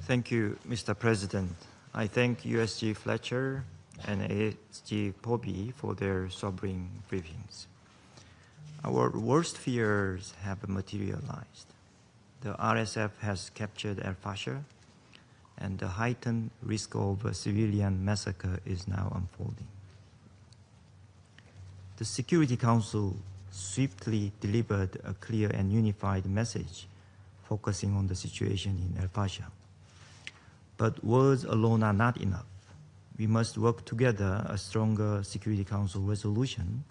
Thank you, Mr. President. I thank USG Fletcher and ASG Poby for their sobering briefings. Our worst fears have materialized. The RSF has captured al-Fashir, and the heightened risk of a civilian massacre is now unfolding. The Security Council swiftly delivered a clear and unified message focusing on the situation in al-Fashir. But words alone are not enough. We must work together a stronger Security Council resolution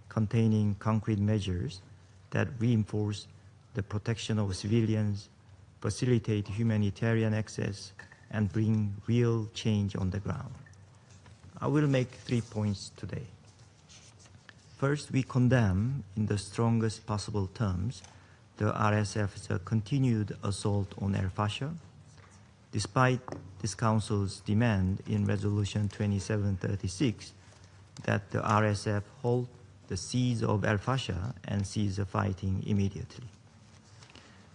containing concrete measures that reinforce the protection of civilians, facilitate humanitarian access, and bring real change on the ground. I will make 3 points today. First, we condemn in the strongest possible terms the RSF's continued assault on al-Fashir, despite this Council's demand in Resolution 2736 that the RSF halt the siege of al-Fashir and cease the fighting immediately.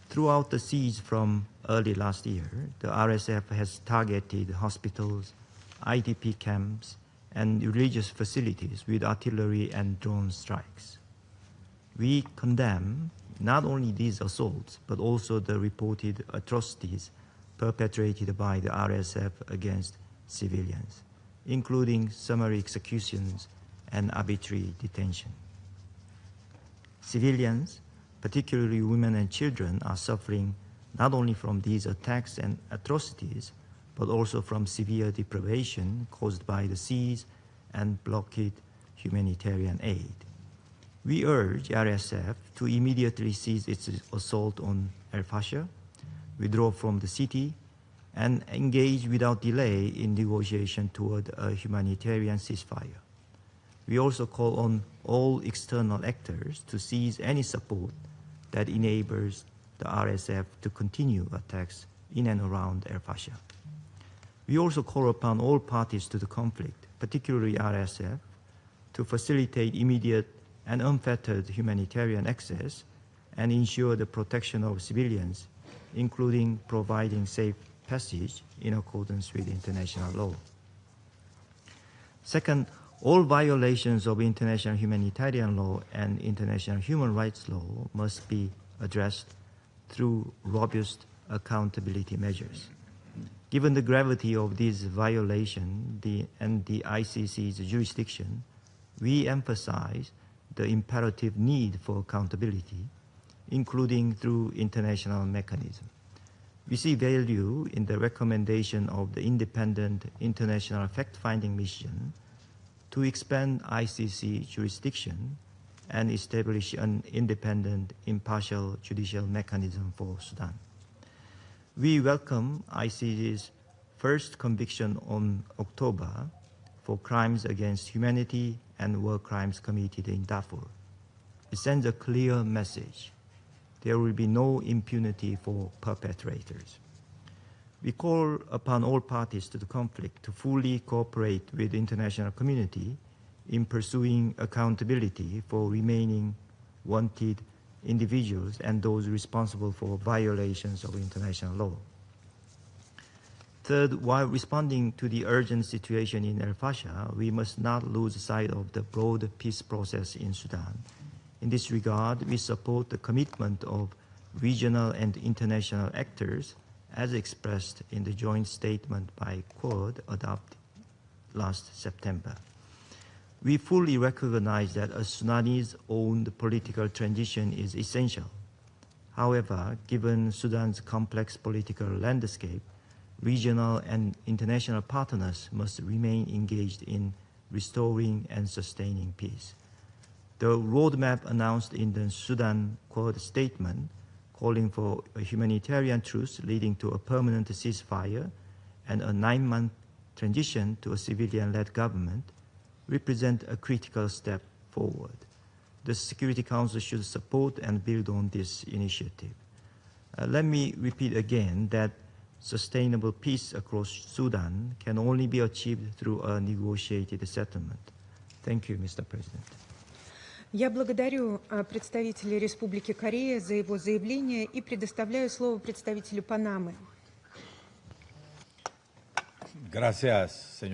Throughout the siege from early last year, the RSF has targeted hospitals, IDP camps, and religious facilities with artillery and drone strikes. We condemn not only these assaults, but also the reported atrocities perpetrated by the RSF against civilians, including summary executions and arbitrary detention. Civilians, particularly women and children, are suffering not only from these attacks and atrocities, but also from severe deprivation caused by the siege and blockade humanitarian aid. We urge RSF to immediately cease its assault on al-Fashir, withdraw from the city, and engage without delay in negotiation toward a humanitarian ceasefire. We also call on all external actors to cease any support that enables the RSF to continue attacks in and around al-Fashir. We also call upon all parties to the conflict, particularly RSF, to facilitate immediate and unfettered humanitarian access and ensure the protection of civilians, including providing safe passage in accordance with international law. Second, all violations of international humanitarian law and international human rights law must be addressed through robust accountability measures. Given the gravity of these violations and the ICC's jurisdiction, we emphasize the imperative need for accountability, including through international mechanisms. We see value in the recommendation of the independent international fact-finding mission to expand ICC jurisdiction and establish an independent, impartial judicial mechanism for Sudan. We welcome ICC's first conviction on October for crimes against humanity and war crimes committed in Darfur. It sends a clear message. There will be no impunity for perpetrators. We call upon all parties to the conflict to fully cooperate with the international community in pursuing accountability for remaining wanted individuals and those responsible for violations of international law. Third, while responding to the urgent situation in al-Fashir, we must not lose sight of the broad peace process in Sudan. In this regard, we support the commitment of regional and international actors as expressed in the joint statement by Quad adopted last September. We fully recognize that a Sudanese-owned political transition is essential. However, given Sudan's complex political landscape, regional and international partners must remain engaged in restoring and sustaining peace. The roadmap announced in the Sudan Quad statement, calling for a humanitarian truce leading to a permanent ceasefire and a 9-month transition to a civilian-led government, represent a critical step forward. The Security Council should support and build on this initiative. Let me repeat again that sustainable peace across Sudan can only be achieved through a negotiated settlement. Thank you, Mr. President. Я благодарю представителя Республики Корея за его заявление и предоставляю слово представителю Панамы. Gracias, señor.